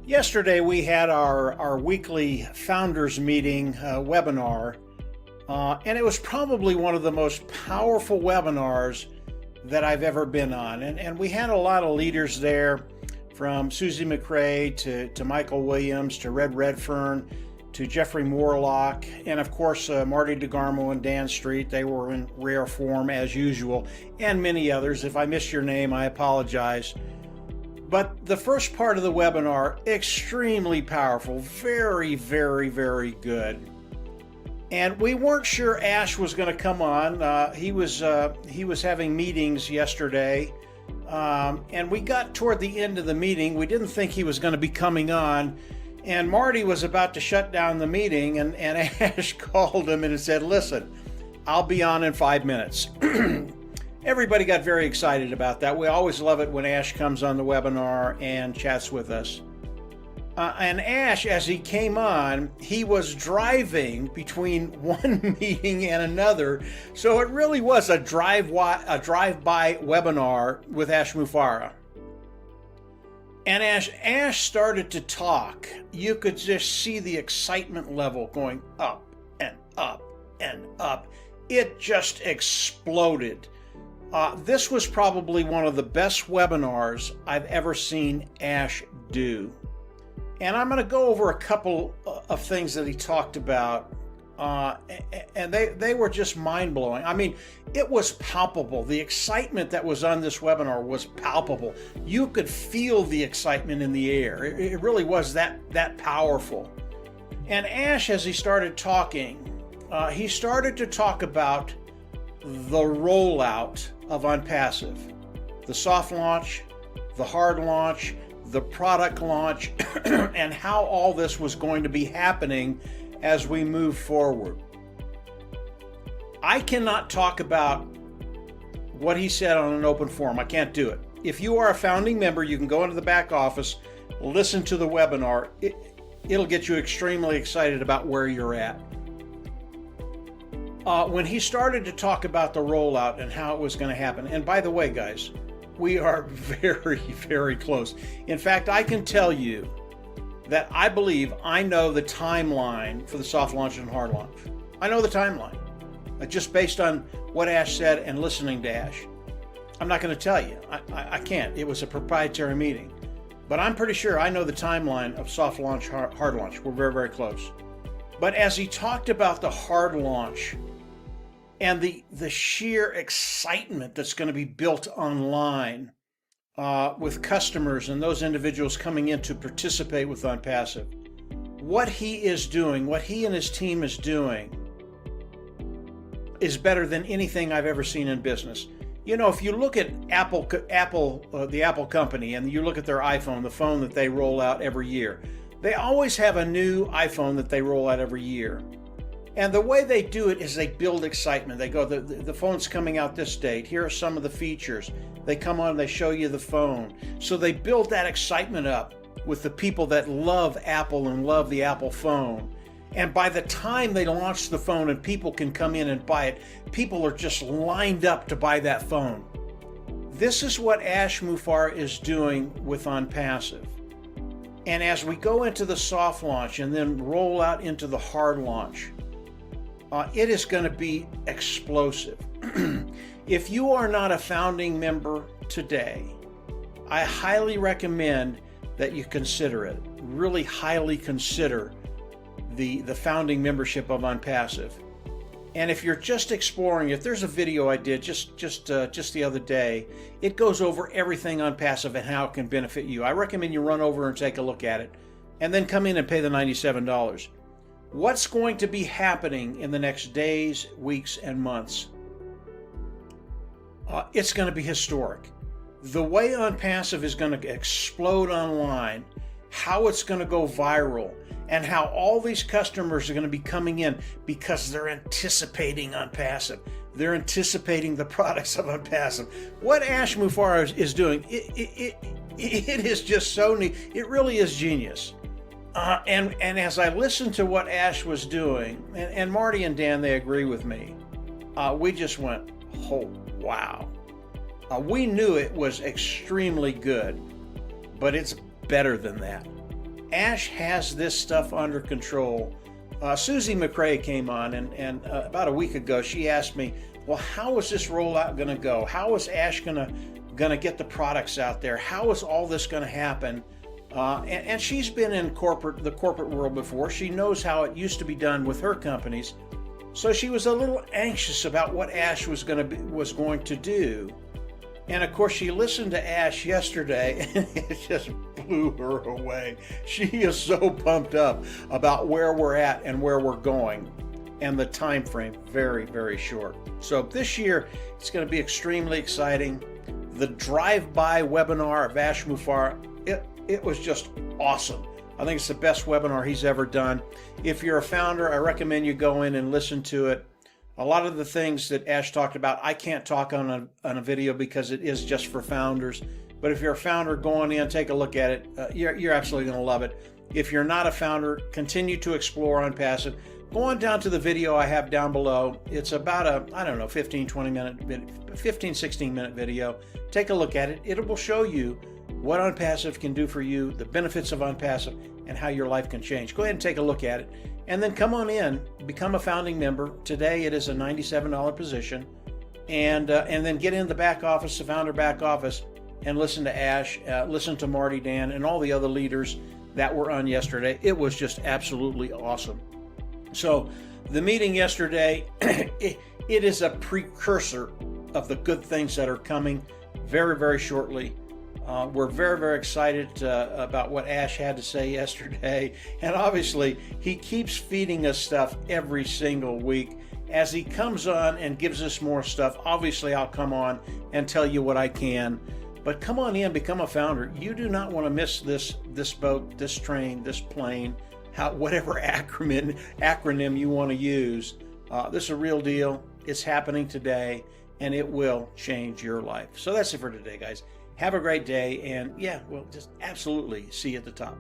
Yesterday, we had our weekly founders meeting webinar, and it was probably one of the most powerful webinars that I've ever been on. And we had a lot of leaders there, from Susie McRae to Michael Williams to Red Redfern to Jeffrey Morlock, and of course Marty DeGarmo and Dan Street. They were in rare form as usual, and many others. If I missed your name, I apologize. But the first part of the webinar, extremely powerful, very, very, very good. And we weren't sure Ash was going to come on. He was having meetings yesterday, and we got toward the end of the meeting. We didn't think he was going to be coming on, and Marty was about to shut down the meeting, and Ash called him and said, "Listen, I'll be on in 5 minutes." Everybody got very excited about that. We always love it when Ash comes on the webinar and chats with us. And Ash, as he came on, he was driving between one meeting and another. So it really was a drive-by webinar with Ash Mufareh. And as Ash started to talk, you could just see the excitement level going up and up and up. It just exploded. This was probably one of the best webinars I've ever seen Ash do. And I'm going to go over a couple of things that he talked about, and they were just mind-blowing. I mean, it was palpable. The excitement that was on this webinar was palpable. You could feel the excitement in the air. It really was that powerful. And Ash, as he started talking, he started to talk about the rollout of Onpassive, the soft launch, the hard launch, the product launch, and how all this was going to be happening as we move forward. I cannot talk about what he said on an open forum. I can't do it. If you are a founding member, you can go into the back office, listen to the webinar. It'll get you extremely excited about where you're at. When he started to talk about the rollout and how it was going to happen, and by the way, guys, we are very, very close. In fact, I can tell you that I believe I know the timeline for the soft launch and hard launch. I know the timeline, just based on what Ash said and listening to Ash. I'm not going to tell you. I can't. It was a proprietary meeting. But I'm pretty sure I know the timeline of soft launch, hard launch. We're very, very close. But as he talked about the hard launch, and the sheer excitement that's going to be built online with customers and those individuals coming in to participate with Onpassive, what he is doing, what he and his team is doing, is better than anything I've ever seen in business. You know, if you look at Apple, the Apple company, and you look at their iPhone, the phone that they roll out every year, they always have a new iPhone that they roll out every year. And the way they do it is they build excitement. They go, the phone's coming out this date. Here are some of the features. They come on, they show you the phone. So they build that excitement up with the people that love Apple and love the Apple phone. And by the time they launch the phone and people can come in and buy it, people are just lined up to buy that phone. This is what Ash Mufareh is doing with Onpassive. And as we go into the soft launch and then roll out into the hard launch, it is going to be explosive. If you are not a founding member today, I highly recommend that you consider it. Really highly consider the founding membership of Onpassive. And if you're just exploring it, there's a video I did just the other day. It goes over everything Onpassive and how it can benefit you. I recommend you run over and take a look at it, and then come in and pay the $97. What's going to be happening in the next days, weeks, and months? It's going to be historic. The way Onpassive is going to explode online, how it's going to go viral, and how all these customers are going to be coming in because they're anticipating Onpassive. They're anticipating the products of Onpassive. What Ash Mufareh is doing, it is just so neat. It really is genius. And as I listened to what Ash was doing, and Marty and Dan, they agree with me, we just went, oh, wow. We knew it was extremely good, but it's better than that. Ash has this stuff under control. Susie McRae came on, and about a week ago, she asked me, well, how is this rollout going to go? How is Ash going to get the products out there? How is all this going to happen? And she's been in the corporate world before. She knows how it used to be done with her companies. So she was a little anxious about what Ash was going to do. And of course, she listened to Ash yesterday, and it just blew her away. She is so pumped up about where we're at and where we're going, and the time frame very, very short. So this year, it's going to be extremely exciting. The drive-by webinar of Ash Mufareh, it was just awesome. I think it's the best webinar he's ever done. If you're a founder, I recommend you go in and listen to it. A lot of the things that Ash talked about, I can't talk on a video because it is just for founders. But if you're a founder, go on in, take a look at it. You're absolutely going to love it. If you're not a founder, continue to explore Onpassive. Go on down to the video I have down below. It's about a, 15, 16 minute video. Take a look at it. It will show you what Onpassive can do for you, the benefits of Onpassive, and how your life can change. Go ahead and take a look at it. And then come on in, become a founding member. Today it is a $97 position. And then get in the back office, the founder back office, and listen to Ash, listen to Marty, Dan, and all the other leaders that were on yesterday. It was just absolutely awesome. So the meeting yesterday, it is a precursor of the good things that are coming very, very shortly. We're very, very excited about what Ash had to say yesterday. And obviously, he keeps feeding us stuff every single week. As he comes on and gives us more stuff, obviously, I'll come on and tell you what I can. But come on in, become a founder. You do not want to miss this boat, this train, this plane, whatever acronym you want to use. This is a real deal. It's happening today, and it will change your life. So that's it for today, guys. Have a great day, and yeah, we'll just absolutely see you at the top.